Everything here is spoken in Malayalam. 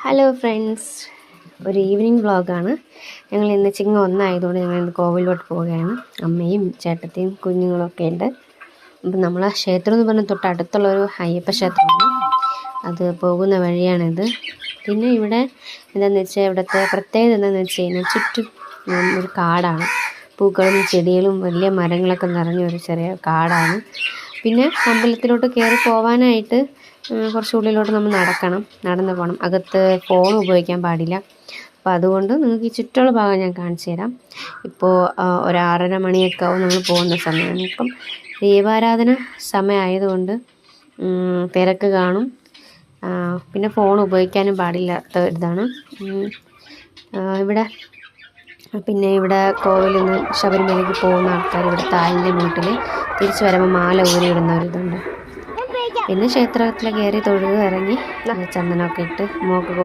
ഹലോ ഫ്രണ്ട്സ്, ഒരു ഈവനിങ് വ്ളോഗാണ്. ഞങ്ങൾ ഇന്ന് ചിങ്ങം 1 ആയതുകൊണ്ട് ഞങ്ങൾ ഇന്ന് കോവിലോട്ട് പോവുകയാണ്. അമ്മയും ചേട്ടത്തിയും കുഞ്ഞുങ്ങളൊക്കെ ഉണ്ട്. അപ്പം നമ്മൾ ആ ക്ഷേത്രം എന്ന് പറഞ്ഞാൽ തൊട്ടടുത്തുള്ളൊരു അയ്യപ്പ ക്ഷേത്രമാണ്. അത് പോകുന്ന വഴിയാണിത്. പിന്നെ ഇവിടെ എന്താണെന്ന് വെച്ചാൽ ഇവിടുത്തെ പ്രത്യേകത എന്താണെന്ന് വെച്ച് കഴിഞ്ഞാൽ ചുറ്റും ഒരു കാടാണ്. പൂക്കളും ചെടികളും വലിയ മരങ്ങളൊക്കെ നിറഞ്ഞ ഒരു ചെറിയ കാടാണ്. പിന്നെ അമ്പലത്തിലോട്ട് കയറി പോകാനായിട്ട് കുറച്ച് ഉള്ളിലോട്ട് നമ്മൾ നടന്ന് പോകണം. അകത്ത് ഫോൺ ഉപയോഗിക്കാൻ പാടില്ല. അപ്പോൾ അതുകൊണ്ട് നിങ്ങൾക്ക് ഈ ചുറ്റുള്ള ഭാഗം ഞാൻ കാണിച്ചു തരാം. ഇപ്പോൾ ഒരു 6:30 മണിയൊക്കെ ആവും നമ്മൾ പോകുന്ന സമയമാണ്. ഇപ്പം ദീപാരാധന സമയമായതുകൊണ്ട് തിരക്ക് കാണും. പിന്നെ ഫോൺ ഉപയോഗിക്കാനും പാടില്ലാത്ത ഇതാണ് ഇവിടെ. പിന്നെ ഇവിടെ കോവിലിൽ നിന്ന് ശബരിമലയ്ക്ക് പോകുന്ന ആൾക്കാർ ഇവിടെ താലിൻ്റെ മൂട്ടിൽ തിരിച്ചു വരുമ്പോൾ മാല ഊരിയിടുന്ന ഒരിതുണ്ട്. പിന്നെ ക്ഷേത്രത്തിൽ കയറി തൊഴുത് ഇറങ്ങി ചന്ദനമൊക്കെ ഇട്ട് മോക്ക്